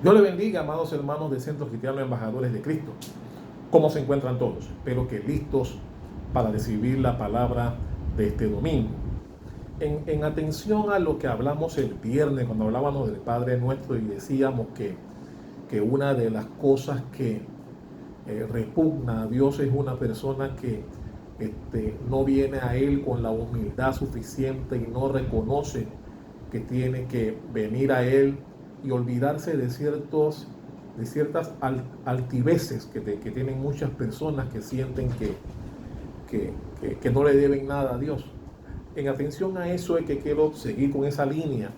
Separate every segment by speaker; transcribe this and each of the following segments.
Speaker 1: Dios le bendiga, amados hermanos de Centro Cristiano Embajadores de Cristo. ¿Cómo se encuentran todos? Espero que listos para recibir la palabra de este domingo. En atención a lo que hablamos el viernes, cuando hablábamos del Padre Nuestro y decíamos que una de las cosas que repugna a Dios es una persona que no viene a Él con la humildad suficiente y no reconoce que tiene que venir a Él y olvidarse de ciertas altiveces que tienen muchas personas que sienten que no le deben nada a Dios. En atención a eso es que quiero seguir con esa línea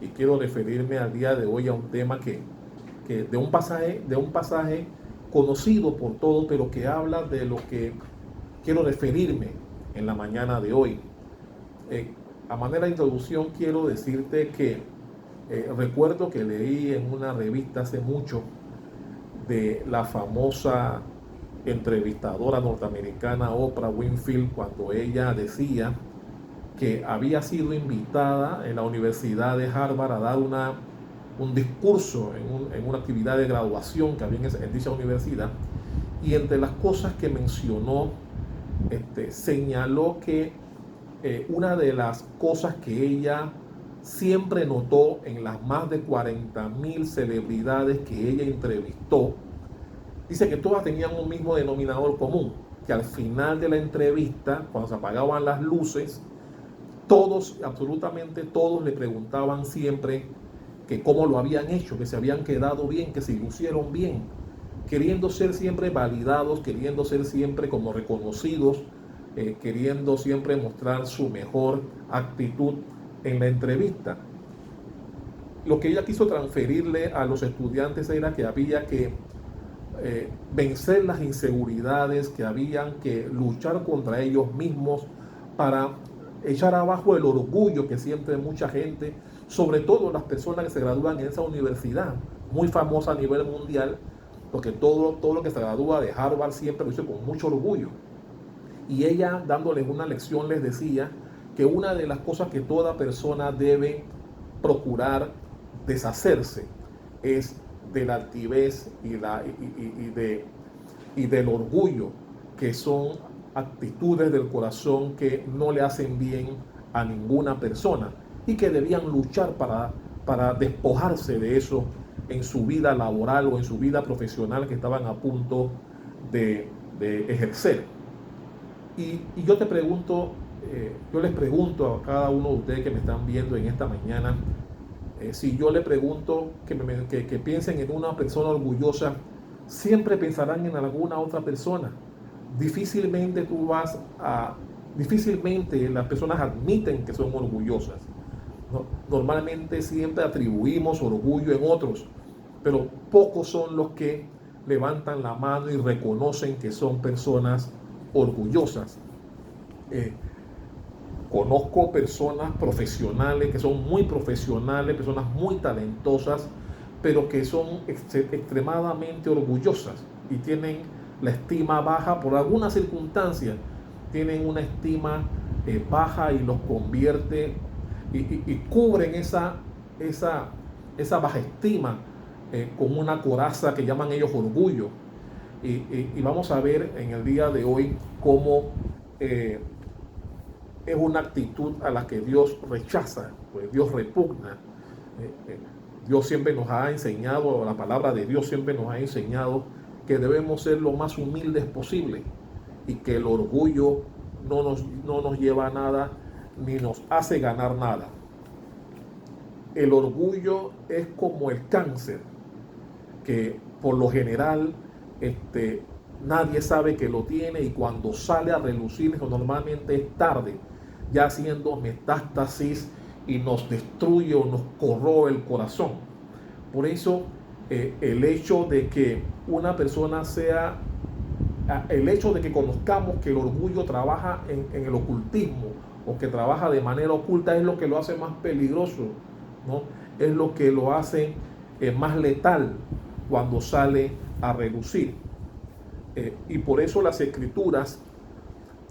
Speaker 1: y quiero referirme al día de hoy a un tema que de un pasaje conocido por todos, pero que habla de lo que quiero referirme en la mañana de hoy. A manera de introducción quiero decirte que recuerdo que leí en una revista hace mucho de la famosa entrevistadora norteamericana Oprah Winfrey, cuando ella decía que había sido invitada en la Universidad de Harvard a dar un discurso en una actividad de graduación que había en dicha universidad, y entre las cosas que mencionó, señaló que una de las cosas que ella siempre notó en las más de 40,000 celebridades que ella entrevistó, dice que todas tenían un mismo denominador común, que al final de la entrevista, cuando se apagaban las luces, todos, absolutamente todos, le preguntaban siempre que cómo lo habían hecho, que se habían quedado bien, que se lucieron bien, queriendo ser siempre validados, queriendo ser siempre como reconocidos, queriendo siempre mostrar su mejor actitud en la entrevista. Lo que ella quiso transferirle a los estudiantes era que había que vencer las inseguridades, que habían que luchar contra ellos mismos para echar abajo el orgullo que siente mucha gente, sobre todo las personas que se gradúan en esa universidad, muy famosa a nivel mundial, porque todo lo que se gradúa de Harvard siempre lo hizo con mucho orgullo. Y ella, dándoles una lección, les decía que una de las cosas que toda persona debe procurar deshacerse es de la altivez y del orgullo, que son actitudes del corazón que no le hacen bien a ninguna persona y que debían luchar para despojarse de eso en su vida laboral o en su vida profesional que estaban a punto de ejercer. Y yo te pregunto, yo les pregunto a cada uno de ustedes que me están viendo en esta mañana, si yo le pregunto que piensen en una persona orgullosa, siempre pensarán en alguna otra persona. Difícilmente las personas admiten que son orgullosas. ¿No? Normalmente siempre atribuimos orgullo en otros, pero pocos son los que levantan la mano y reconocen que son personas orgullosas. Eh, Conozco personas profesionales que son muy profesionales, personas muy talentosas, pero que son extremadamente orgullosas y tienen la estima baja por alguna circunstancia. Tienen una estima baja y los convierte y cubren esa baja estima con una coraza que llaman ellos orgullo. Y vamos a ver en el día de hoy cómo es una actitud a la que Dios rechaza, pues Dios repugna. Dios siempre nos ha enseñado, la palabra de Dios siempre nos ha enseñado que debemos ser lo más humildes posible y que el orgullo no nos lleva a nada ni nos hace ganar nada. El orgullo es como el cáncer, que por lo general nadie sabe que lo tiene, y cuando sale a relucir normalmente es tarde, ya haciendo metástasis, y nos destruye o nos corroe el corazón. Por eso el hecho de que una persona el hecho de que conozcamos que el orgullo trabaja en el ocultismo o que trabaja de manera oculta es lo que lo hace más peligroso, ¿no? Es lo que lo hace más letal cuando sale a relucir. Y por eso las escrituras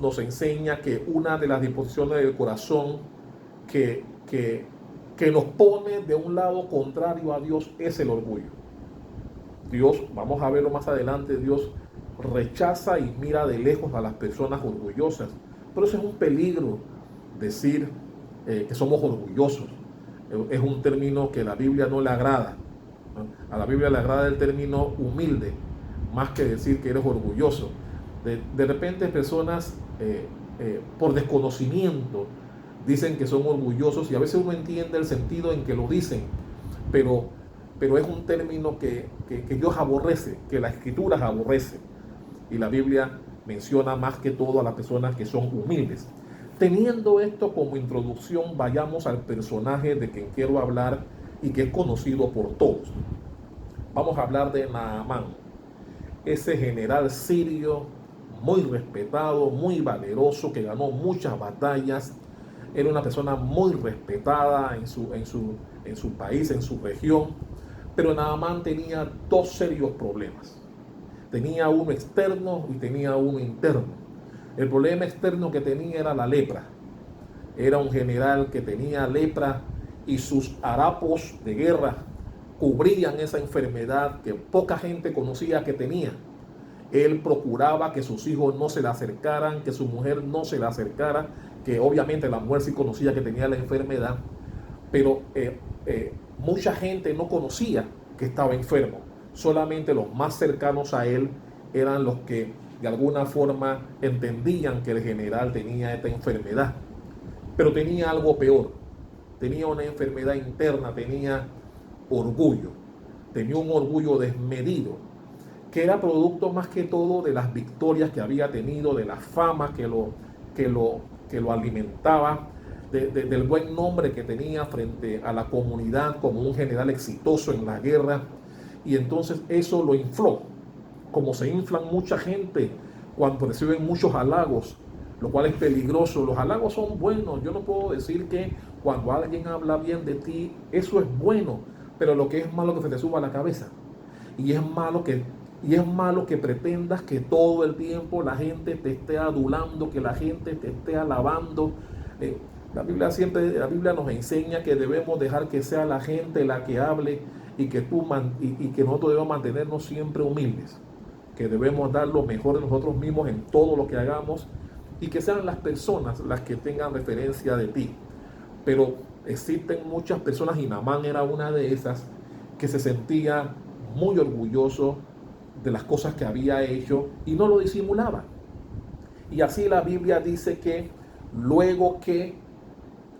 Speaker 1: nos enseña que una de las disposiciones del corazón que nos pone de un lado contrario a Dios es el orgullo. Dios, vamos a verlo más adelante, Dios rechaza y mira de lejos a las personas orgullosas. Pero eso es un peligro, decir que somos orgullosos. Es un término que a la Biblia no le agrada, ¿no? A la Biblia le agrada el término humilde, más que decir que eres orgulloso. De repente personas por desconocimiento dicen que son orgullosos y a veces uno entiende el sentido en que lo dicen, pero es un término que Dios aborrece, que la Escritura aborrece. Y la Biblia menciona más que todo a las personas que son humildes. Teniendo esto como introducción, vayamos al personaje de quien quiero hablar y que es conocido por todos. Vamos a hablar de Naamán, ese general sirio muy respetado, muy valeroso, que ganó muchas batallas. Era una persona muy respetada en su país, en su región. Pero Naamán tenía dos serios problemas. Tenía uno externo y tenía uno interno. El problema externo que tenía era la lepra. Era un general que tenía lepra y sus harapos de guerra cubrían esa enfermedad que poca gente conocía que tenía. Él procuraba que sus hijos no se le acercaran, que su mujer no se le acercara, que obviamente la mujer sí conocía que tenía la enfermedad, pero mucha gente no conocía que estaba enfermo. Solamente los más cercanos a él eran los que de alguna forma entendían que el general tenía esta enfermedad. Pero tenía algo peor. Tenía una enfermedad interna, tenía orgullo. Tenía un orgullo desmedido, que era producto más que todo de las victorias que había tenido, de la fama que lo alimentaba, del buen nombre que tenía frente a la comunidad como un general exitoso en la guerra. Y entonces eso lo infló, como se inflan mucha gente cuando reciben muchos halagos, lo cual es peligroso. Los halagos son buenos. Yo no puedo decir que cuando alguien habla bien de ti, eso es bueno, pero lo que es malo es que se te suba a la cabeza. Y es malo que pretendas que todo el tiempo la gente te esté adulando, que la gente te esté alabando. La Biblia nos enseña que debemos dejar que sea la gente la que hable y que nosotros debemos mantenernos siempre humildes, que debemos dar lo mejor de nosotros mismos en todo lo que hagamos y que sean las personas las que tengan referencia de ti. Pero existen muchas personas, y Naamán era una de esas, que se sentía muy orgulloso de las cosas que había hecho y no lo disimulaba. Y así la Biblia dice que luego que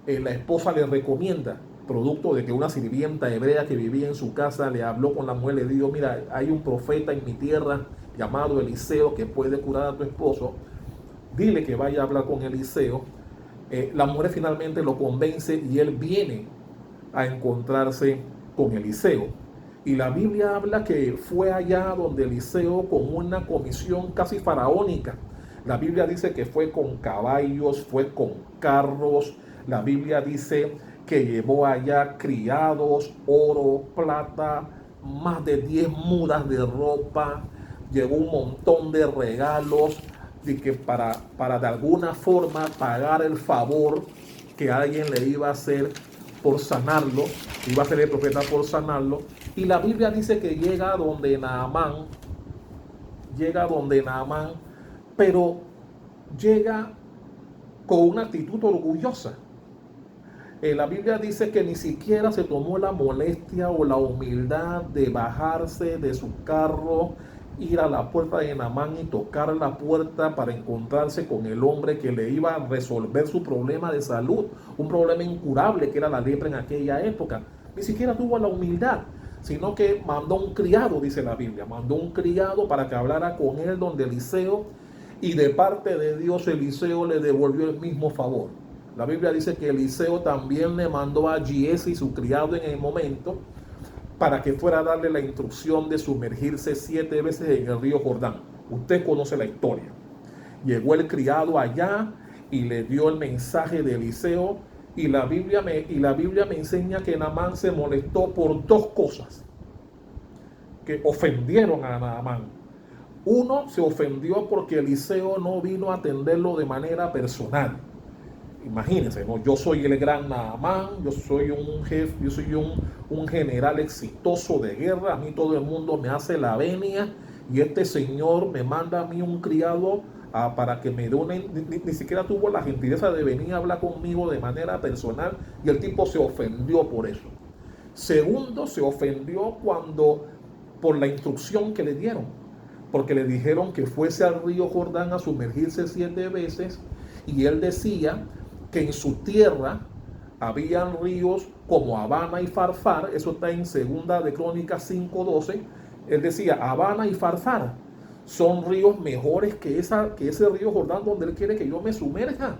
Speaker 1: la esposa le recomienda, producto de que una sirvienta hebrea que vivía en su casa le habló con la mujer, le dijo: mira, hay un profeta en mi tierra llamado Eliseo que puede curar a tu esposo, dile que vaya a hablar con Eliseo. La mujer finalmente lo convence y él viene a encontrarse con Eliseo. Y la Biblia habla que fue allá donde Eliseo con una comisión casi faraónica. La Biblia dice que fue con caballos, fue con carros. La Biblia dice que llevó allá criados, oro, plata, más de 10 mudas de ropa, llevó un montón de regalos de que para de alguna forma pagar el favor que alguien le iba a hacer por sanarlo, iba a ser el profeta por sanarlo. Y la Biblia dice que llega donde Naamán, pero llega con una actitud orgullosa. La Biblia dice que ni siquiera se tomó la molestia o la humildad de bajarse de su carro, ir a la puerta de Naamán y tocar la puerta para encontrarse con el hombre que le iba a resolver su problema de salud, un problema incurable que era la lepra en aquella época. Ni siquiera tuvo la humildad, sino que mandó un criado, dice la Biblia, mandó un criado para que hablara con él donde Eliseo, y de parte de Dios Eliseo le devolvió el mismo favor. La Biblia dice que Eliseo también le mandó a Giesi, su criado en el momento, para que fuera a darle la instrucción de sumergirse 7 veces en el río Jordán. Usted conoce la historia. Llegó el criado allá y le dio el mensaje de Eliseo, y la Biblia me enseña que Naamán se molestó por 2 cosas que ofendieron a Naamán. Uno, se ofendió porque Eliseo no vino a atenderlo de manera personal. Imagínense, ¿no? Yo soy el gran Naamán, yo soy un jefe, yo soy un general exitoso de guerra, a mí todo el mundo me hace la venia y este señor me manda a mí un criado para que me dé ni siquiera tuvo la gentileza de venir a hablar conmigo de manera personal y el tipo se ofendió por eso. Segundo, se ofendió por la instrucción que le dieron, porque le dijeron que fuese al río Jordán a sumergirse 7 veces y él decía que en su tierra habían ríos como Abana y Farfar, eso está en segunda de Crónicas 5:12, él decía Abana y Farfar son ríos mejores que ese río Jordán donde él quiere que yo me sumerja.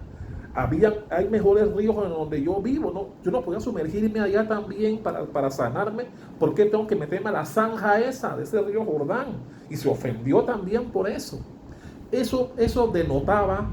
Speaker 1: Hay mejores ríos en donde yo vivo, ¿no? Yo no podía sumergirme allá también para sanarme. ¿Por qué tengo que meterme a la zanja esa de ese río Jordán? Y se ofendió también por eso. Eso denotaba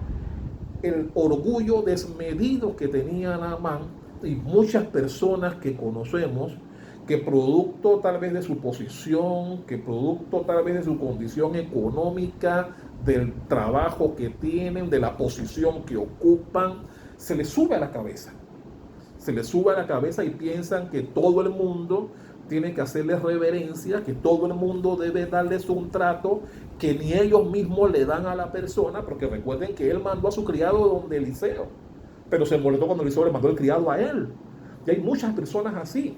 Speaker 1: el orgullo desmedido que tenía Naamán y muchas personas que conocemos que producto tal vez de su posición, que producto tal vez de su condición económica, del trabajo que tienen, de la posición que ocupan, se les sube a la cabeza. Se les sube a la cabeza y piensan que todo el mundo tiene que hacerles reverencia, que todo el mundo debe darles un trato que ni ellos mismos le dan a la persona, porque recuerden que él mandó a su criado donde Eliseo, pero se molestó cuando Eliseo le mandó el criado a él. Y hay muchas personas así.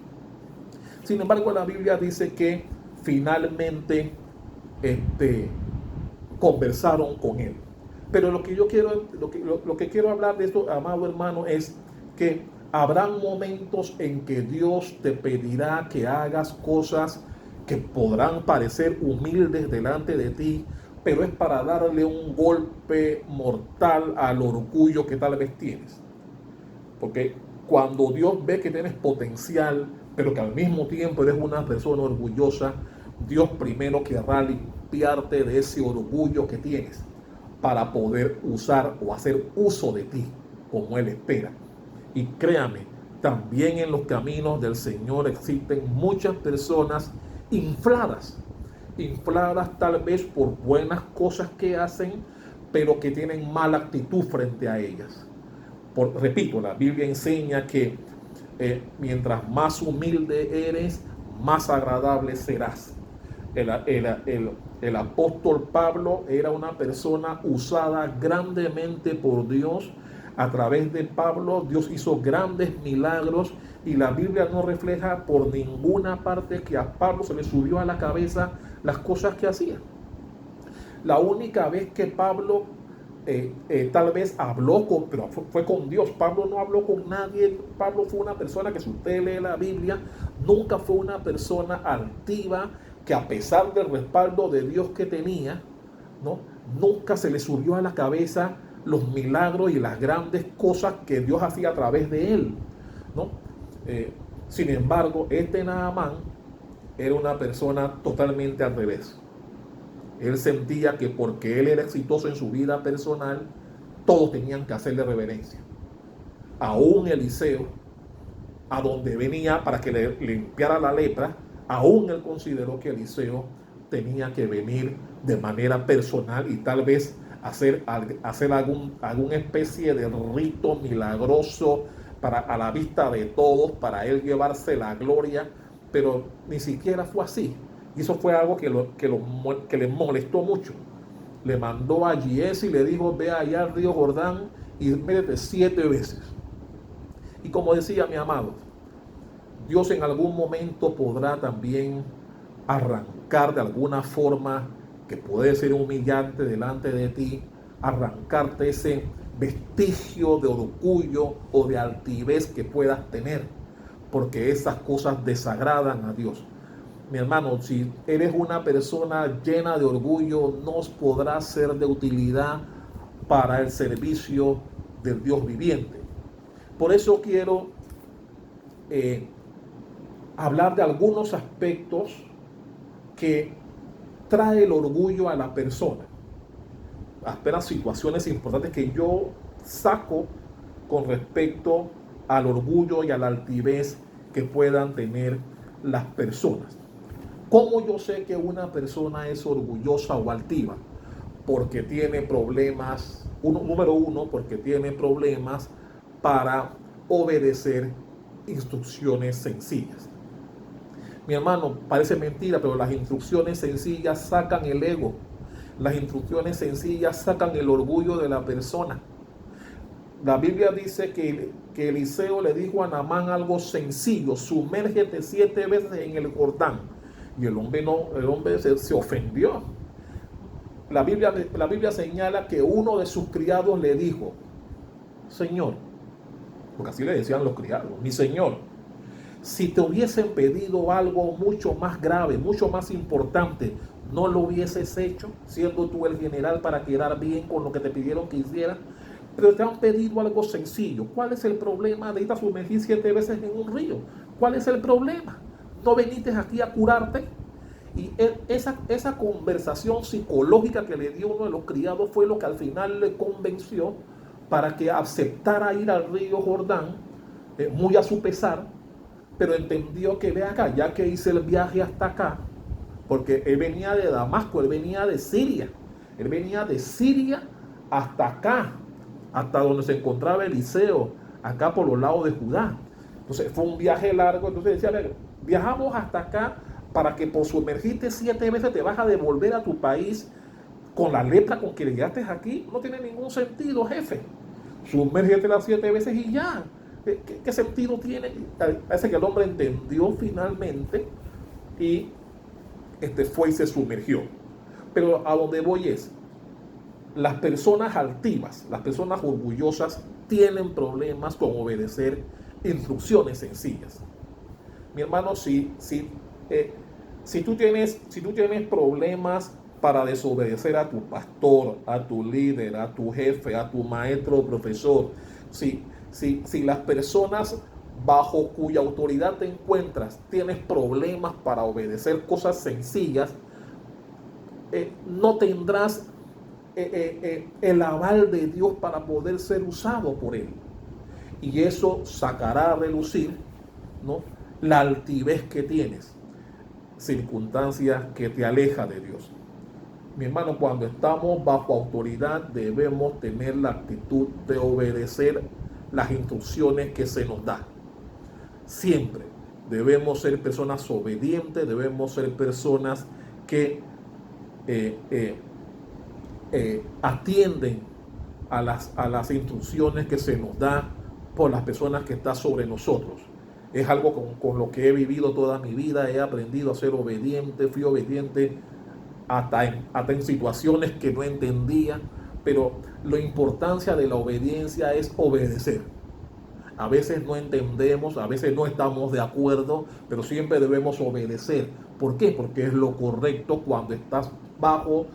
Speaker 1: Sin embargo, la Biblia dice que finalmente conversaron con él. Pero lo que quiero hablar de esto, amado hermano, es que habrán momentos en que Dios te pedirá que hagas cosas que podrán parecer humildes delante de ti, pero es para darle un golpe mortal al orgullo que tal vez tienes. Porque cuando Dios ve que tienes potencial, pero que al mismo tiempo eres una persona orgullosa, Dios primero querrá limpiarte de ese orgullo que tienes para poder usar o hacer uso de ti como Él espera. Y créame, también en los caminos del Señor existen muchas personas infladas tal vez por buenas cosas que hacen, pero que tienen mala actitud frente a ellas. Repito, la Biblia enseña que mientras más humilde eres, más agradable serás. El apóstol Pablo era una persona usada grandemente por Dios. A través de Pablo, Dios hizo grandes milagros y la Biblia no refleja por ninguna parte que a Pablo se le subió a la cabeza las cosas que hacía. La única vez que Pablo tal vez habló pero fue con Dios. Pablo no habló con nadie. Pablo fue una persona que, si usted lee la Biblia, nunca fue una persona altiva, que a pesar del respaldo de Dios que tenía, ¿no?, nunca se le subió a la cabeza los milagros y las grandes cosas que Dios hacía a través de él, ¿no? Sin embargo, Naamán era una persona totalmente al revés. Él sentía que porque él era exitoso en su vida personal, todos tenían que hacerle reverencia. Aún Eliseo, a donde venía para que le limpiara la lepra, aún él consideró que Eliseo tenía que venir de manera personal y tal vez hacer alguna especie de rito milagroso a la vista de todos, para él llevarse la gloria, pero ni siquiera fue así. Y eso fue algo que le molestó mucho. Le mandó a Giesi y le dijo: ve allá al río Jordán y métete 7 veces. Y como decía mi amado, Dios en algún momento podrá también arrancar de alguna forma, que puede ser humillante delante de ti, arrancarte ese vestigio de orgullo o de altivez que puedas tener, porque esas cosas desagradan a Dios. Mi hermano, si eres una persona llena de orgullo, no podrás ser de utilidad para el servicio del Dios viviente. Por eso quiero hablar de algunos aspectos que trae el orgullo a la persona. Apenas situaciones importantes que yo saco con respecto al orgullo y a la altivez que puedan tener las personas. ¿Cómo yo sé que una persona es orgullosa o altiva? Porque tiene problemas, número uno, porque tiene problemas para obedecer instrucciones sencillas. Mi hermano, parece mentira, pero las instrucciones sencillas sacan el ego. Las instrucciones sencillas sacan el orgullo de la persona. La Biblia dice que Eliseo le dijo a Naamán algo sencillo: sumérgete 7 veces en el Jordán. Y el hombre se ofendió. La Biblia señala que uno de sus criados le dijo: Señor, porque así le decían los criados, mi señor, si te hubiesen pedido algo mucho más grave, mucho más importante, ¿no lo hubieses hecho, siendo tú el general, para quedar bien con lo que te pidieron que hicieras? Pero te han pedido algo sencillo. ¿Cuál es el problema de ir a sumergir 7 veces en un río? ¿Cuál es el problema? ¿No viniste aquí a curarte? Y esa conversación psicológica que le dio uno de los criados fue lo que al final le convenció para que aceptara ir al río Jordán, muy a su pesar, pero entendió que, ve acá, ya que hice el viaje hasta acá, porque él venía de Damasco, él venía de Siria hasta acá, hasta donde se encontraba Eliseo, acá por los lados de Judá. Entonces fue un viaje largo. Entonces decía: viajamos hasta acá para que por sumergirte 7 veces te vas a devolver a tu país con la lepra con que llegaste aquí. No tiene ningún sentido, jefe. Sumérgete las 7 veces y ya. ¿Qué sentido tiene? Parece que el hombre entendió finalmente y fue y se sumergió. Pero a donde voy es: las personas altivas, las personas orgullosas, tienen problemas con obedecer instrucciones sencillas. Mi hermano, si tú tienes problemas para desobedecer a tu pastor, a tu líder, a tu jefe, a tu maestro o profesor, si las personas bajo cuya autoridad te encuentras tienes problemas para obedecer cosas sencillas, no tendrás el aval de Dios para poder ser usado por Él. Y eso sacará a relucir, ¿no?, la altivez que tienes, circunstancias que te aleja de Dios. Mi hermano, cuando estamos bajo autoridad debemos tener la actitud de obedecer las instrucciones que se nos da. Siempre debemos ser personas obedientes, debemos ser personas que atienden a las instrucciones que se nos da por las personas que están sobre nosotros. Es algo con lo que he vivido toda mi vida. He aprendido a ser obediente, fui obediente hasta en situaciones que no entendía, pero la importancia de la obediencia es obedecer. A veces no entendemos, a veces no estamos de acuerdo, pero siempre debemos obedecer. ¿Por qué? Porque es lo correcto cuando estás bajo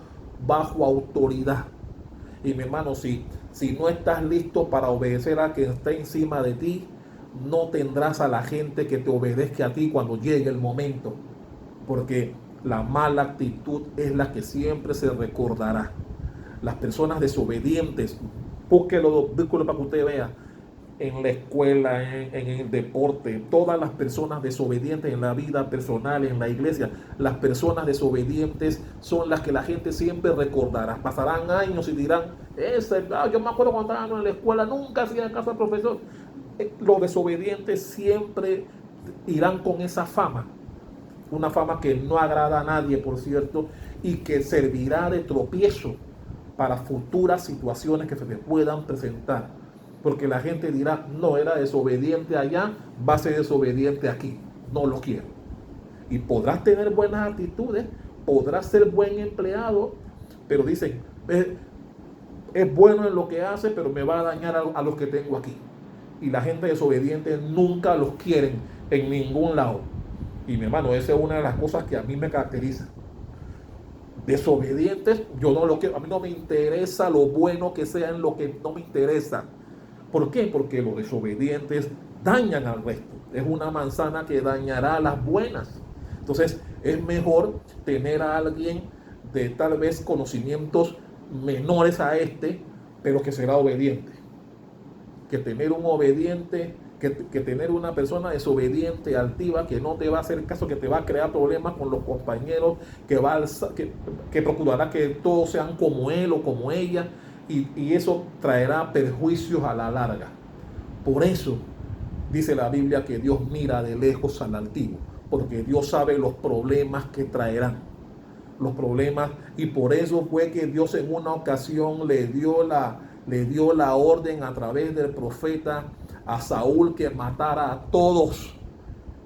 Speaker 1: autoridad. Y mi hermano, si no estás listo para obedecer a quien está encima de ti, no tendrás a la gente que te obedezca a ti cuando llegue el momento, porque la mala actitud es la que siempre se recordará. Las personas desobedientes, búsquelo para que usted vea, en la escuela, en el deporte, todas las personas desobedientes en la vida personal, en la iglesia, las personas desobedientes son las que la gente siempre recordará. Pasarán años y dirán: yo me acuerdo cuando estaba en la escuela, nunca hacía caso al profesor. Los desobedientes siempre irán con esa fama, una fama que no agrada a nadie, por cierto, y que servirá de tropiezo para futuras situaciones que se te puedan presentar. Porque la gente dirá: no, era desobediente allá, va a ser desobediente aquí, no lo quiero. Y podrás tener buenas actitudes, podrás ser buen empleado, pero dicen: es bueno en lo que hace, pero me va a dañar a los que tengo aquí. Y la gente desobediente nunca los quieren en ningún lado. Y mi hermano, esa es una de las cosas que a mí me caracteriza. Desobedientes, yo no lo quiero. A mí no me interesa lo bueno que sea en lo que no me interesa. ¿Por qué? Porque los desobedientes dañan al resto. Es una manzana que dañará a las buenas. Entonces, es mejor tener a alguien de tal vez conocimientos menores a pero que será obediente. Que tener un obediente, que tener una persona desobediente, altiva, que no te va a hacer caso, que te va a crear problemas con los compañeros, que procurará que todos sean como él o como ella, y eso traerá perjuicios a la larga. Por eso dice la Biblia que Dios mira de lejos al altivo, porque Dios sabe los problemas que traerán, los problemas, y por eso fue que Dios en una ocasión le dio la orden a través del profeta a Saúl que matara a todos.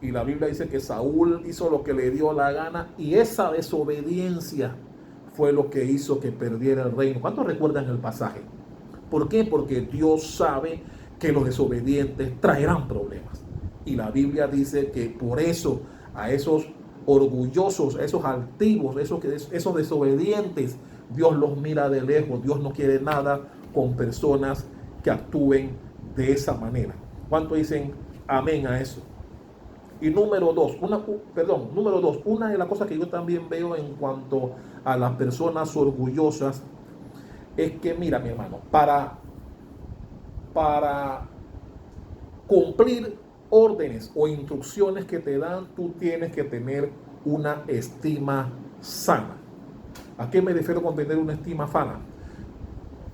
Speaker 1: Y la Biblia dice que Saúl hizo lo que le dio la gana, y esa desobediencia fue lo que hizo que perdiera el reino. ¿Cuántos recuerdan el pasaje? ¿Por qué? Porque Dios sabe que los desobedientes traerán problemas. Y la Biblia dice que por eso a esos orgullosos, a esos altivos, esos desobedientes, Dios los mira de lejos. Dios no quiere nada con personas que actúen de esa manera. ¿Cuántos dicen amén a eso? Y número dos, una de las cosas que yo también veo en cuanto a las personas orgullosas es que, mira, mi hermano, para cumplir órdenes o instrucciones que te dan, tú tienes que tener una estima sana. ¿A qué me refiero con tener una estima sana?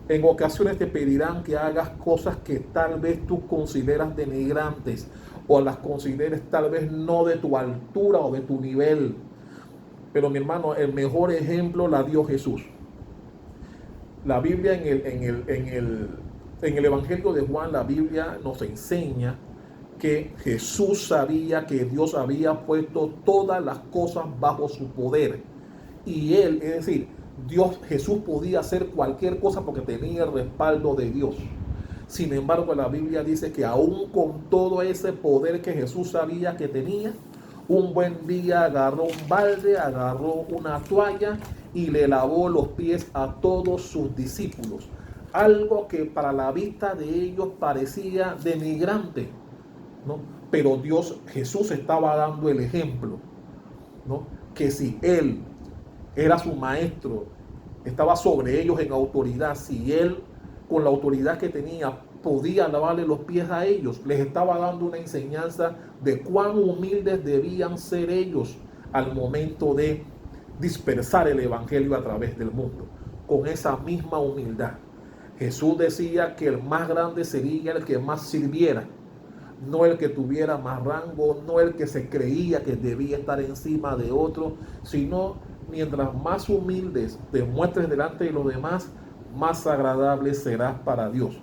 Speaker 1: En ocasiones te pedirán que hagas cosas que tal vez tú consideras denigrantes o las consideres tal vez no de tu altura o de tu nivel. Pero mi hermano, el mejor ejemplo la dio Jesús. La Biblia en el Evangelio de Juan, la Biblia nos enseña que Jesús sabía que Dios había puesto todas las cosas bajo su poder. Y él, es decir, Jesús podía hacer cualquier cosa porque tenía el respaldo de Dios. Sin embargo, la Biblia dice que aún con todo ese poder que Jesús sabía que tenía, un buen día agarró un balde, agarró una toalla y le lavó los pies a todos sus discípulos. Algo que para la vista de ellos parecía denigrante, ¿no? Pero Jesús estaba dando el ejemplo, ¿no? Que si Él era su maestro, estaba sobre ellos en autoridad, si Él con la autoridad que tenía podía lavarle los pies a ellos, les estaba dando una enseñanza de cuán humildes debían ser ellos al momento de dispersar el evangelio a través del mundo. Con esa misma humildad, Jesús decía que el más grande sería el que más sirviera, no el que tuviera más rango, no el que se creía que debía estar encima de otro, sino mientras más humildes te muestres delante de los demás, más agradable serás para Dios.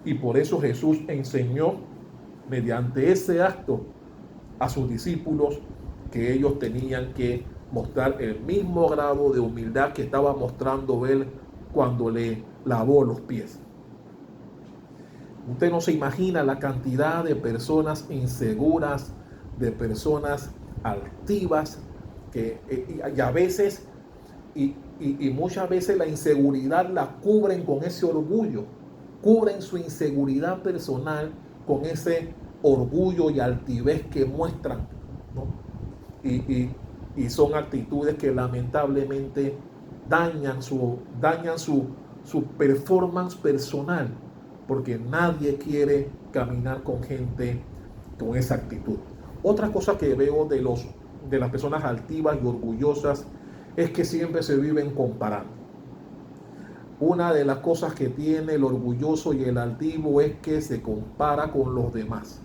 Speaker 1: Y por eso Jesús enseñó mediante ese acto a sus discípulos que ellos tenían que mostrar el mismo grado de humildad que estaba mostrando Él cuando le lavó los pies. Usted no se imagina la cantidad de personas inseguras, de personas altivas, y a veces, y muchas veces la inseguridad la cubren con ese orgullo, cubren su inseguridad personal con ese orgullo y altivez que muestran, ¿no? Y son actitudes que lamentablemente dañan su performance personal, porque nadie quiere caminar con gente con esa actitud. Otra cosa que veo de las personas altivas y orgullosas es que siempre se viven comparando. Una de las cosas que tiene el orgulloso y el altivo es que se compara con los demás.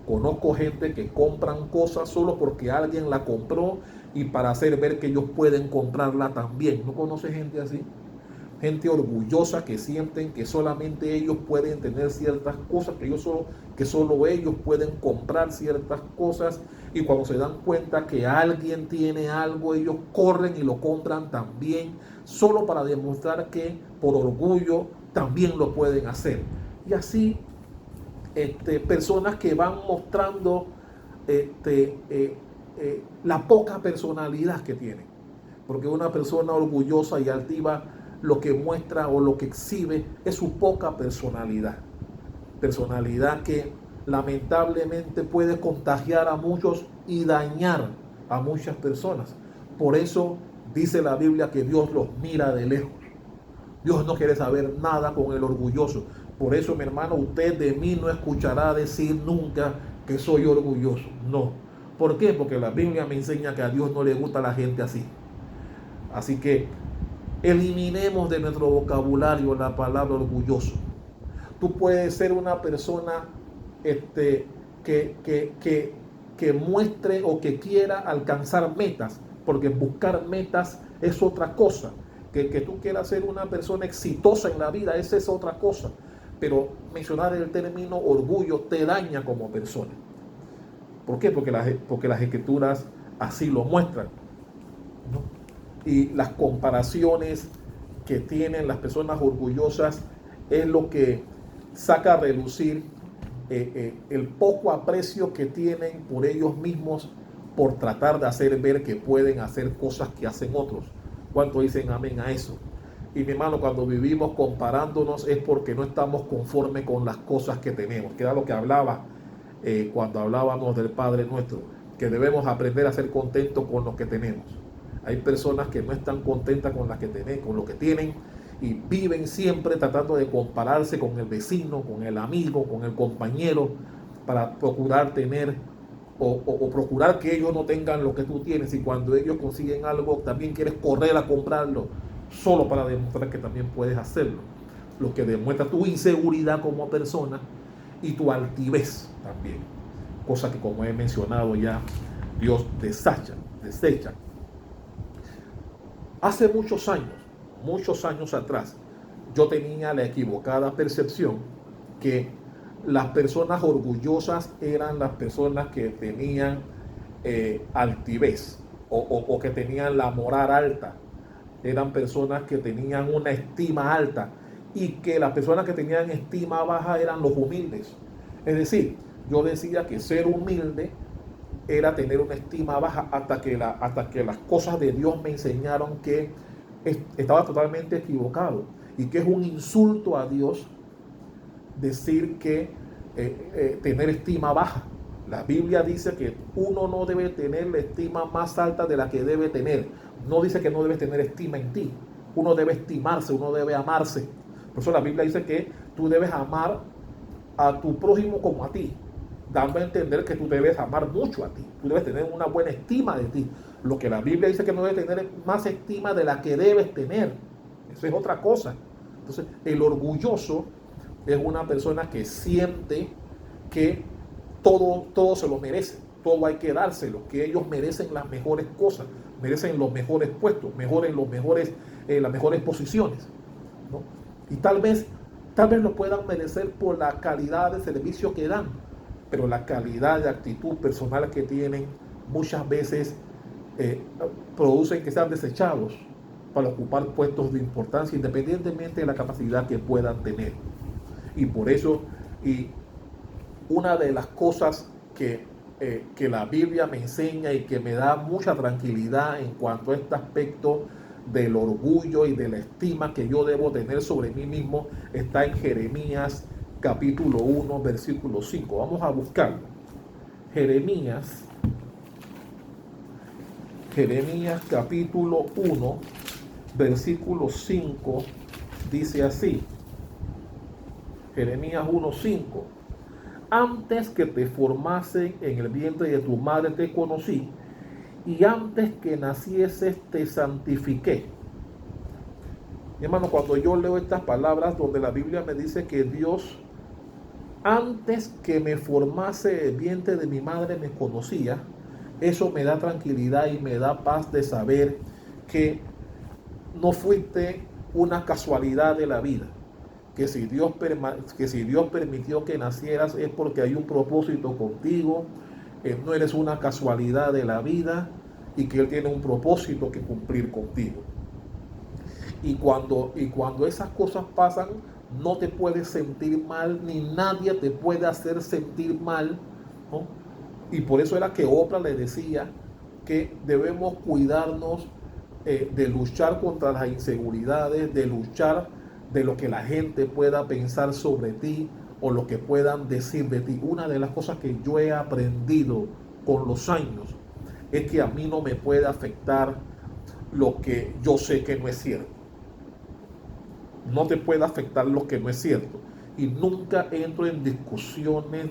Speaker 1: Conozco gente que compran cosas solo porque alguien la compró y para hacer ver que ellos pueden comprarla también. ¿No conoce gente así? Gente orgullosa que sienten que solamente ellos pueden tener ciertas cosas, que solo ellos pueden comprar ciertas cosas, y cuando se dan cuenta que alguien tiene algo, ellos corren y lo compran también, solo para demostrar que por orgullo también lo pueden hacer. Y así personas que van mostrando la poca personalidad que tienen, porque una persona orgullosa y altiva lo que muestra o lo que exhibe es su poca personalidad que lamentablemente puede contagiar a muchos y dañar a muchas personas. Por eso dice la Biblia que Dios los mira de lejos. Dios no quiere saber nada con el orgulloso. Por eso, mi hermano, usted de mí no escuchará decir nunca que soy orgulloso. No. ¿Por qué? Porque la Biblia me enseña que a Dios no le gusta la gente así. Así que eliminemos de nuestro vocabulario la palabra orgulloso. Tú puedes ser una persona que muestre o que quiera alcanzar metas, porque buscar metas es otra cosa. Que tú quieras ser una persona exitosa en la vida, esa es otra cosa. Pero mencionar el término orgullo te daña como persona. ¿Por qué? Porque las escrituras así lo muestran, ¿no? Y las comparaciones que tienen las personas orgullosas es lo que saca a relucir el poco aprecio que tienen por ellos mismos por tratar de hacer ver que pueden hacer cosas que hacen otros. ¿Cuánto dicen amén a eso? Y mi hermano, cuando vivimos comparándonos es porque no estamos conformes con las cosas que tenemos, que era lo que hablaba cuando hablábamos del Padre Nuestro, que debemos aprender a ser contentos con lo que tenemos. Hay personas que no están contentas con con lo que tienen, y viven siempre tratando de compararse con el vecino, con el amigo, con el compañero, para procurar tener o procurar que ellos no tengan lo que tú tienes, y cuando ellos consiguen algo también quieres correr a comprarlo solo para demostrar que también puedes hacerlo, lo que demuestra tu inseguridad como persona y tu altivez también, cosa que, como he mencionado ya, Dios desecha. Hace muchos años atrás, yo tenía la equivocada percepción que las personas orgullosas eran las personas que tenían altivez o que tenían la moral alta. Eran personas que tenían una estima alta, y que las personas que tenían estima baja eran los humildes. Es decir, yo decía que ser humilde era tener una estima baja hasta que las cosas de Dios me enseñaron que estaba totalmente equivocado, y que es un insulto a Dios decir que tener estima baja. La Biblia dice que uno no debe tener la estima más alta de la que debe tener. No dice que no debes tener estima en ti. Uno debe estimarse, uno debe amarse. Por eso la Biblia dice que tú debes amar a tu prójimo como a ti, dando a entender que tú debes amar mucho a ti. Tú debes tener una buena estima de ti. Lo que la Biblia dice que no debes tener más estima de la que debes tener. Eso es otra cosa. Entonces, el orgulloso es una persona que siente que todo se lo merece, todo hay que dárselo, que ellos merecen las mejores cosas, merecen los mejores puestos, las mejores posiciones, ¿no? Y tal vez lo puedan merecer por la calidad de servicio que dan, pero la calidad de actitud personal que tienen muchas veces producen que sean desechados para ocupar puestos de importancia, independientemente de la capacidad que puedan tener. Y por eso, y una de las cosas que la Biblia me enseña y que me da mucha tranquilidad en cuanto a este aspecto del orgullo y de la estima que yo debo tener sobre mí mismo, está en Jeremías capítulo 1, versículo 5. Vamos a buscarlo. Jeremías capítulo 1, versículo 5, dice así. Jeremías 1:5. Antes que te formase en el vientre de tu madre te conocí, y antes que nacieses te santifiqué. Mi hermano, cuando yo leo estas palabras donde la Biblia me dice que Dios, antes que me formase el vientre de mi madre, me conocía, eso me da tranquilidad y me da paz de saber que no fuiste una casualidad de la vida. Que si Dios permitió que nacieras es porque hay un propósito contigo, no eres una casualidad de la vida, y que Él tiene un propósito que cumplir contigo. Y cuando esas cosas pasan, no te puedes sentir mal, ni nadie te puede hacer sentir mal, ¿no? Y por eso era que Oprah le decía que debemos cuidarnos de luchar contra las inseguridades, de luchar de lo que la gente pueda pensar sobre ti o lo que puedan decir de ti. Una de las cosas que yo he aprendido con los años es que a mí no me puede afectar lo que yo sé que no es cierto. No te puede afectar lo que no es cierto. Y nunca entro en discusiones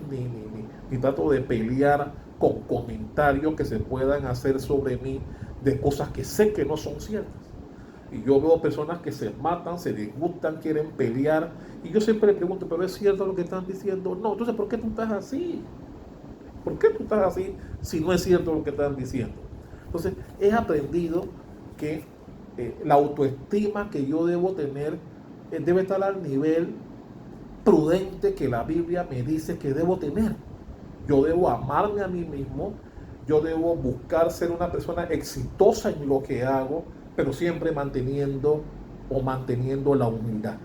Speaker 1: ni trato de pelear con comentarios que se puedan hacer sobre mí de cosas que sé que no son ciertas. Y yo veo personas que se matan, se disgustan, quieren pelear. Y yo siempre le pregunto, ¿pero es cierto lo que están diciendo? No, entonces, ¿por qué tú estás así? ¿Por qué tú estás así si no es cierto lo que están diciendo? Entonces, he aprendido que la autoestima que yo debo tener debe estar al nivel prudente que la Biblia me dice que debo tener. Yo debo amarme a mí mismo, yo debo buscar ser una persona exitosa en lo que hago, pero siempre manteniendo la humildad.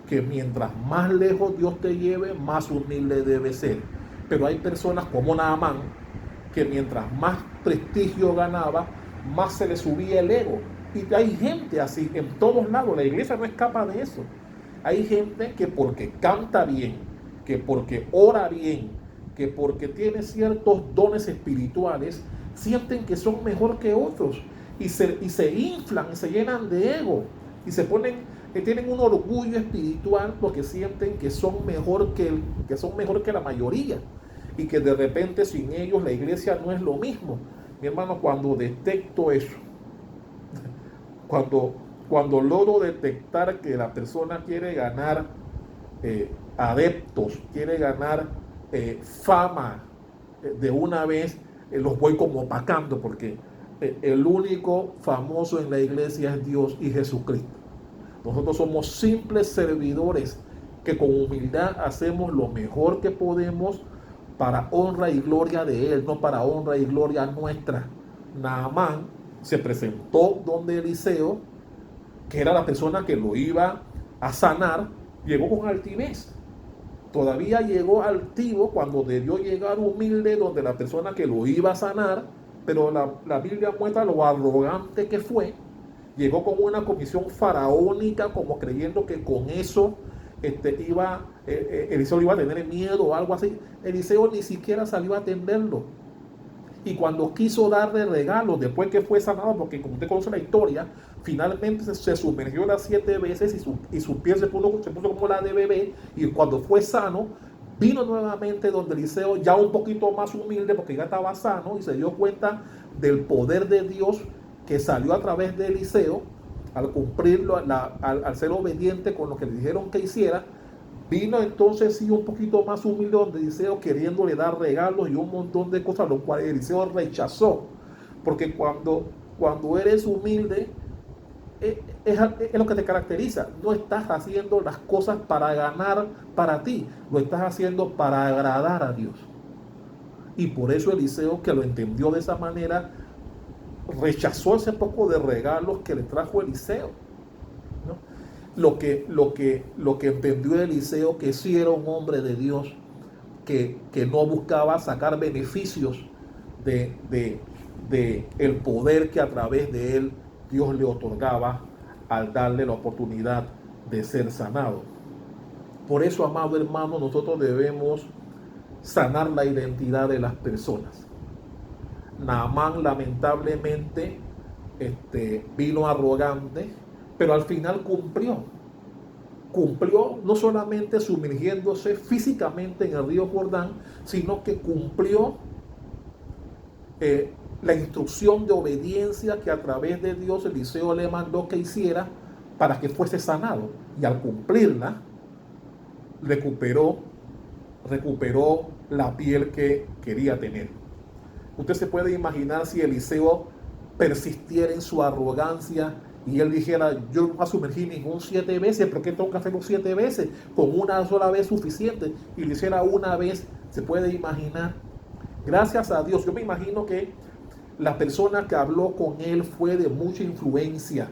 Speaker 1: Que mientras más lejos Dios te lleve, más humilde debe ser. Pero hay personas como Naamán, que mientras más prestigio ganaba, más se le subía el ego. Y hay gente así en todos lados, la iglesia no escapa de eso. Hay gente que porque canta bien, que porque ora bien, que porque tiene ciertos dones espirituales, sienten que son mejor que otros y se inflan, se llenan de ego y se ponen, que tienen un orgullo espiritual porque sienten que son mejor que la mayoría y que de repente sin ellos la iglesia no es lo mismo. Mi hermano, cuando detecto eso, cuando logro detectar que la persona quiere ganar adeptos, quiere ganar fama de una vez, los voy como opacando porque el único famoso en la iglesia es Dios y Jesucristo. Nosotros somos simples servidores que con humildad hacemos lo mejor que podemos para honra y gloria de Él, no para honra y gloria nuestra. Naamán se presentó donde Eliseo, que era la persona que lo iba a sanar, llegó con altivez. Todavía llegó altivo cuando debió llegar humilde donde la persona que lo iba a sanar, pero la Biblia muestra lo arrogante que fue. Llegó con una comisión faraónica, como creyendo que con eso Eliseo iba a tener miedo o algo así. Eliseo ni siquiera salió a atenderlo. Y cuando quiso darle regalos, después que fue sanado, porque como usted conoce la historia, finalmente se sumergió las 7 veces y su piel se puso como la de bebé. Y cuando fue sano, vino nuevamente donde Eliseo, ya un poquito más humilde, porque ya estaba sano, y se dio cuenta del poder de Dios que salió a través de Eliseo, al cumplirlo, al ser obediente con lo que le dijeron que hiciera. Vino entonces sí un poquito más humilde donde Eliseo queriéndole dar regalos y un montón de cosas, lo cual Eliseo rechazó. Porque cuando eres humilde, es lo que te caracteriza. No estás haciendo las cosas para ganar para ti, lo estás haciendo para agradar a Dios. Y por eso Eliseo, que lo entendió de esa manera, rechazó ese poco de regalos que le trajo Eliseo, ¿no? Lo que entendió Eliseo, que sí era un hombre de Dios, que no buscaba sacar beneficios de el poder que a través de él Dios le otorgaba al darle la oportunidad de ser sanado. Por eso, amado hermano, nosotros debemos sanar la identidad de las personas. Naamán lamentablemente vino arrogante, pero al final cumplió no solamente sumergiéndose físicamente en el río Jordán, sino que cumplió la instrucción de obediencia que a través de Dios Eliseo le mandó que hiciera para que fuese sanado. Y al cumplirla, recuperó la piel que quería tener. Usted se puede imaginar si Eliseo persistiera en su arrogancia y él dijera, yo no voy a sumergir ningún 7 veces, ¿por qué tengo que hacerlo 7 veces? Con una sola vez suficiente. Y lo hiciera una vez, se puede imaginar. Gracias a Dios, yo me imagino que la persona que habló con él fue de mucha influencia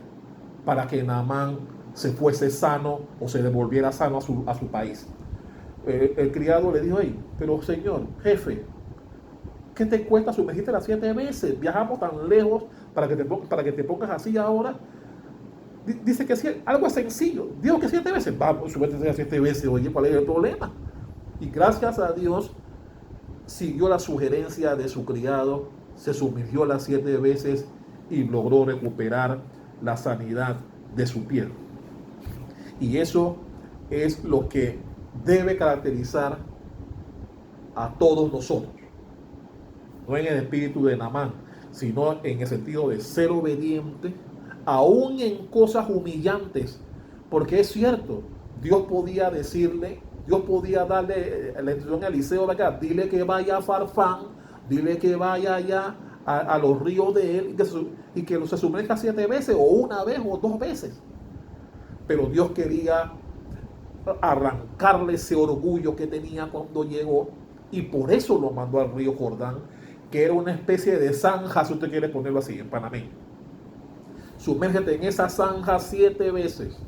Speaker 1: para que Naamán se fuese sano o se devolviera sano a su país. El criado le dijo, hey, pero señor, jefe, ¿qué te cuesta sumergirte las 7 veces? Viajamos tan lejos para que te pongas así ahora. Dice que sí, algo sencillo. Digo que 7 veces. Vamos, súbete a 7 veces. Oye, ¿cuál es el problema? Y gracias a Dios, siguió la sugerencia de su criado, se sumergió las 7 veces y logró recuperar la sanidad de su piel. Y eso es lo que debe caracterizar a todos nosotros. No en el espíritu de Naamán, sino en el sentido de ser obediente, aún en cosas humillantes, porque es cierto, Dios podía decirle, Dios podía darle la instrucción a Eliseo, ¿verdad? Dile que vaya a Farfán, dile que vaya allá a los ríos de él y que se sumerja 7 veces, o una vez, o 2 veces. Pero Dios quería arrancarle ese orgullo que tenía cuando llegó, y por eso lo mandó al río Jordán, que era una especie de zanja, si usted quiere ponerlo así, en panameño. Sumérgete en esa zanja 7 veces.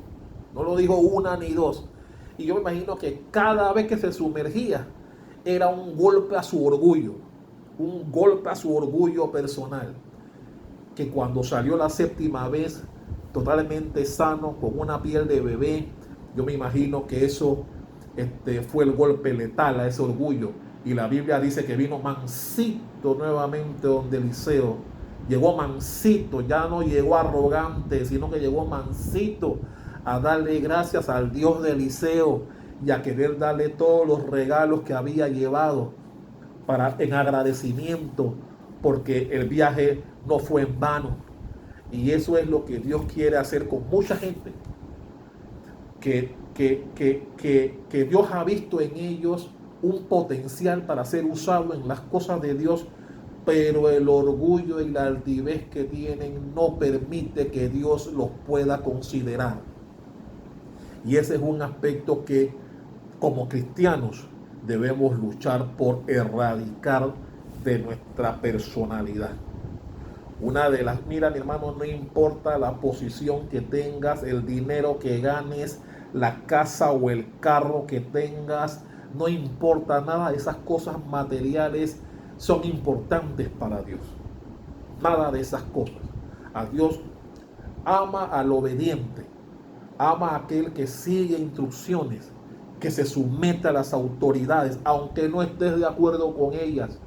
Speaker 1: No lo dijo una ni dos. Y yo me imagino que cada vez que se sumergía era un golpe a su orgullo, un golpe a su orgullo personal, que cuando salió la 7ª vez totalmente sano, con una piel de bebé, yo me imagino que eso fue el golpe letal a ese orgullo. Y la Biblia dice que vino mansito nuevamente donde Eliseo. Llegó mansito, ya no llegó arrogante, sino que llegó mansito a darle gracias al Dios de Eliseo y a querer darle todos los regalos que había llevado en agradecimiento, porque el viaje no fue en vano. Y eso es lo que Dios quiere hacer con mucha gente, que Dios ha visto en ellos un potencial para ser usado en las cosas de Dios, pero el orgullo y la altivez que tienen no permite que Dios los pueda considerar. Y ese es un aspecto que como cristianos debemos luchar por erradicar de nuestra personalidad. Mira, mi hermano, no importa la posición que tengas, el dinero que ganes, la casa o el carro que tengas, no importa nada de esas cosas materiales son importantes para Dios. Nada de esas cosas. A Dios ama al obediente, ama a aquel que sigue instrucciones, que se somete a las autoridades, aunque no estés de acuerdo con ellas,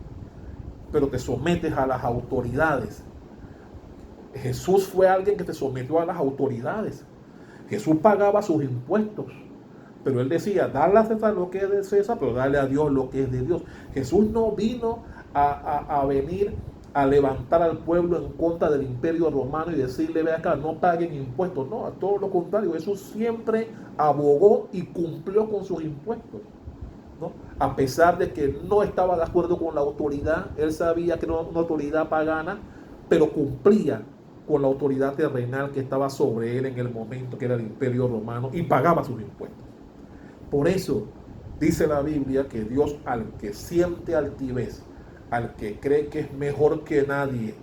Speaker 1: pero te sometes a las autoridades. Jesús fue alguien que se sometió a las autoridades. Jesús pagaba sus impuestos, pero él decía, dale a César lo que es de César, pero dale a Dios lo que es de Dios. Jesús no vino a venir a levantar al pueblo en contra del imperio romano y decirle, ve acá, no paguen impuestos. No, a todo lo contrario, Jesús siempre abogó y cumplió con sus impuestos, ¿no? A pesar de que no estaba de acuerdo con la autoridad, él sabía que era una autoridad pagana, pero cumplía con la autoridad terrenal que estaba sobre él en el momento, que era el imperio romano, y pagaba sus impuestos. Por eso dice la Biblia que Dios, al que siente altivez, al que cree que es mejor que nadie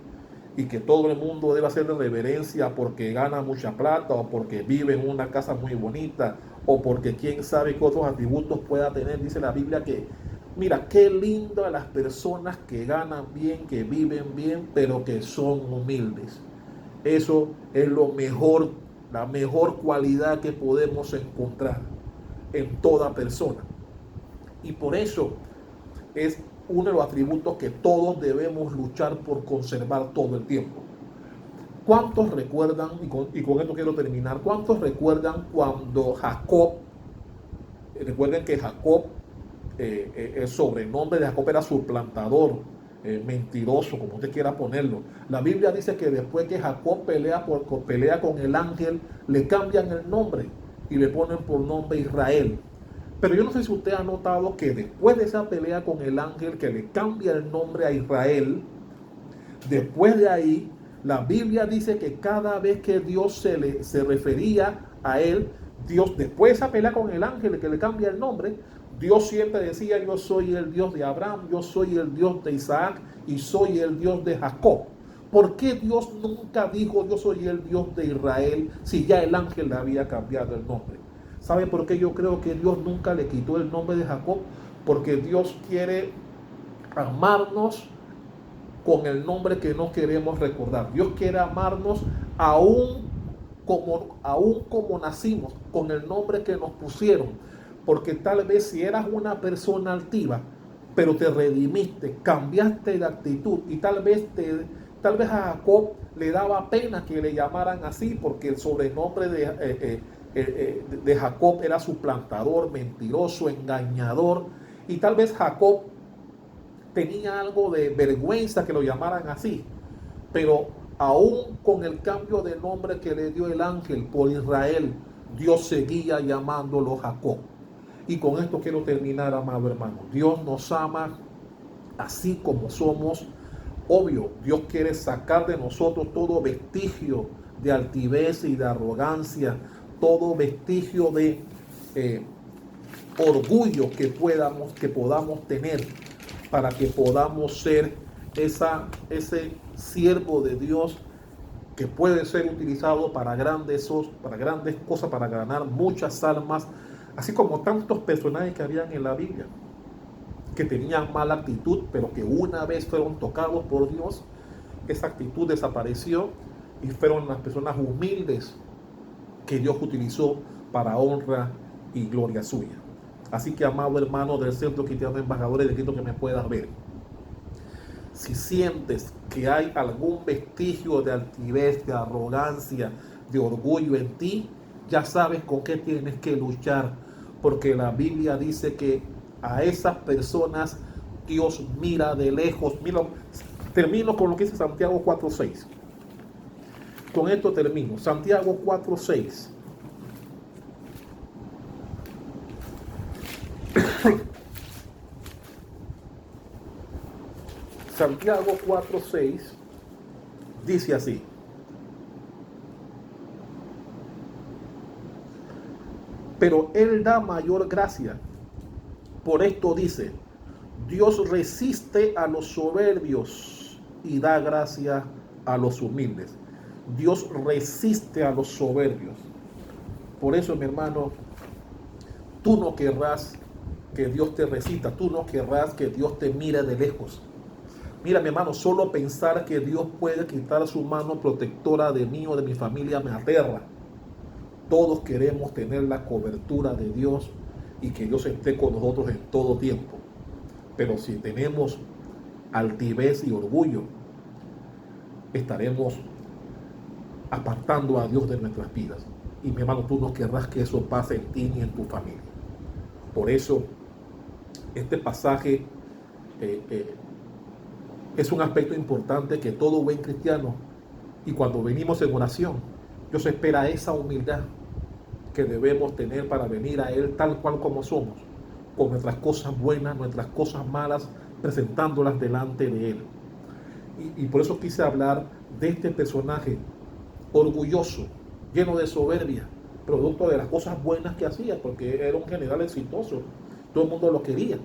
Speaker 1: y que todo el mundo debe hacerle reverencia porque gana mucha plata o porque vive en una casa muy bonita o porque quién sabe qué otros atributos pueda tener, dice la Biblia que, mira, qué lindo a las personas que ganan bien, que viven bien, pero que son humildes. Eso es lo mejor, la mejor cualidad que podemos encontrar en toda persona. Y por eso es uno de los atributos que todos debemos luchar por conservar todo el tiempo. ¿Cuántos recuerdan, y con esto quiero terminar, cuántos recuerdan cuando Jacob, recuerden que Jacob, el sobrenombre de Jacob era suplantador, mentiroso, como usted quiera ponerlo. La Biblia dice que después que Jacob pelea con el ángel, le cambian el nombre y le ponen por nombre Israel. Pero yo no sé si usted ha notado que después de esa pelea con el ángel que le cambia el nombre a Israel, después de ahí, la Biblia dice que cada vez que Dios se refería a él, Dios, después de esa pelea con el ángel que le cambia el nombre, Dios siempre decía, yo soy el Dios de Abraham, yo soy el Dios de Isaac y soy el Dios de Jacob. ¿Por qué Dios nunca dijo, yo soy el Dios de Israel, si ya el ángel le había cambiado el nombre? ¿Sabe por qué yo creo que Dios nunca le quitó el nombre de Jacob? Porque Dios quiere amarnos con el nombre que no queremos recordar. Dios quiere amarnos aún como nacimos, con el nombre que nos pusieron. Porque tal vez si eras una persona altiva, pero te redimiste, cambiaste de actitud y tal vez a Jacob le daba pena que le llamaran así, porque el sobrenombre de Jacob era suplantador, mentiroso, engañador, y tal vez Jacob tenía algo de vergüenza que lo llamaran así, pero Aún con el cambio de nombre que le dio el ángel por Israel, Dios seguía llamándolo Jacob. Y con esto quiero terminar, amado hermano. Dios nos ama así como somos. Obvio, Dios quiere sacar de nosotros todo vestigio de altivez y de arrogancia, todo vestigio de orgullo que podamos tener, para que podamos ser ese siervo de Dios que puede ser utilizado para grandes cosas, para ganar muchas almas, así como tantos personajes que habían en la Biblia, que tenían mala actitud, pero que una vez fueron tocados por Dios, esa actitud desapareció y fueron las personas humildes que Dios utilizó para honra y gloria suya. Así que, amado hermano del Centro Cristiano de Embajadores de Cristo que me puedas ver, si sientes que hay algún vestigio de altivez, de arrogancia, de orgullo en ti, ya sabes con qué tienes que luchar, porque la Biblia dice que a esas personas Dios mira de lejos. Mira, termino con lo que dice Santiago 4:6. Con esto termino. Santiago 4:6. Santiago 4:6 dice así: pero Él da mayor gracia. Por esto dice: Dios resiste a los soberbios y da gracia a los humildes. Dios resiste a los soberbios. Por eso, mi hermano, tú no querrás que Dios te resista, tú no querrás que Dios te mire de lejos. Mira, mi hermano, solo pensar que Dios puede quitar su mano protectora de mí o de mi familia me aterra. Todos queremos tener la cobertura de Dios y que Dios esté con nosotros en todo tiempo. Pero si tenemos altivez y orgullo, estaremos apartando a Dios de nuestras vidas. Y mi hermano, tú no querrás que eso pase en ti ni en tu familia. Por eso, este pasaje es un aspecto importante que todo buen cristiano, y cuando venimos en oración, Dios espera esa humildad que debemos tener para venir a Él tal cual como somos, con nuestras cosas buenas, nuestras cosas malas, presentándolas delante de Él. Y por eso quise hablar de este personaje orgulloso, lleno de soberbia, producto de las cosas buenas que hacía, porque era un general exitoso. Todo el mundo lo quería,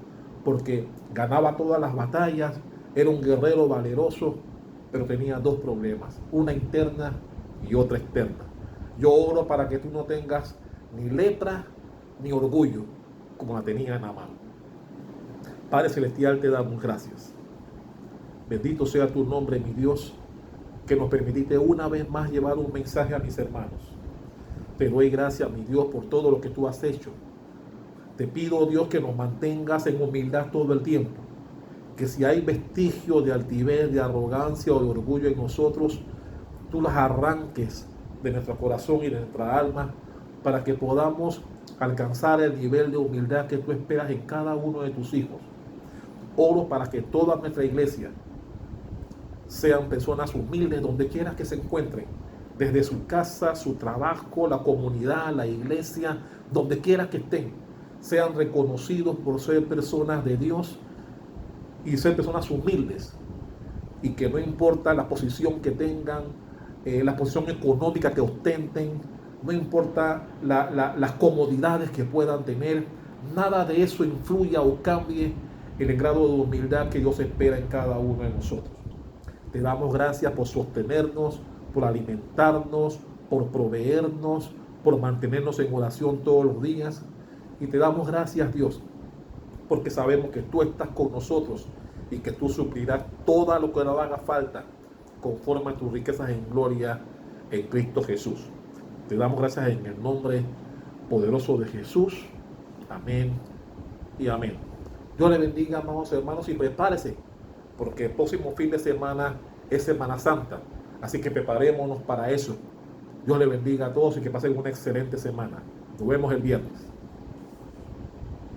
Speaker 1: porque ganaba todas las batallas, era un guerrero valeroso, pero tenía dos problemas, una interna y otra externa. Yo oro para que tú no tengas ni lepra ni orgullo, como la tenía Naamán. Padre Celestial, te damos gracias. Bendito sea tu nombre, mi Dios, que nos permitiste una vez más llevar un mensaje a mis hermanos. Te doy gracias, mi Dios, por todo lo que tú has hecho. Te pido, Dios, que nos mantengas en humildad todo el tiempo. Que si hay vestigios de altivez, de arrogancia o de orgullo en nosotros, tú las arranques de nuestro corazón y de nuestra alma, para que podamos alcanzar el nivel de humildad que tú esperas en cada uno de tus hijos. Oro para que toda nuestra iglesia sean personas humildes donde quiera que se encuentren, desde su casa, su trabajo, la comunidad, la iglesia, donde quiera que estén, sean reconocidos por ser personas de Dios y ser personas humildes, y que no importa la posición que tengan, la posición económica que ostenten, no importa las comodidades que puedan tener, nada de eso influya o cambie en el grado de humildad que Dios espera en cada uno de nosotros. Te damos gracias por sostenernos, por alimentarnos, por proveernos, por mantenernos en oración todos los días. Y te damos gracias, Dios, porque sabemos que tú estás con nosotros y que tú suplirás todo lo que nos haga falta conforme a tus riquezas en gloria en Cristo Jesús. Te damos gracias en el nombre poderoso de Jesús. Amén y amén. Dios le bendiga, amados hermanos, y prepárese, porque el próximo fin de semana es Semana Santa. Así que preparémonos para eso. Dios le bendiga a todos y que pasen una excelente semana. Nos vemos el viernes.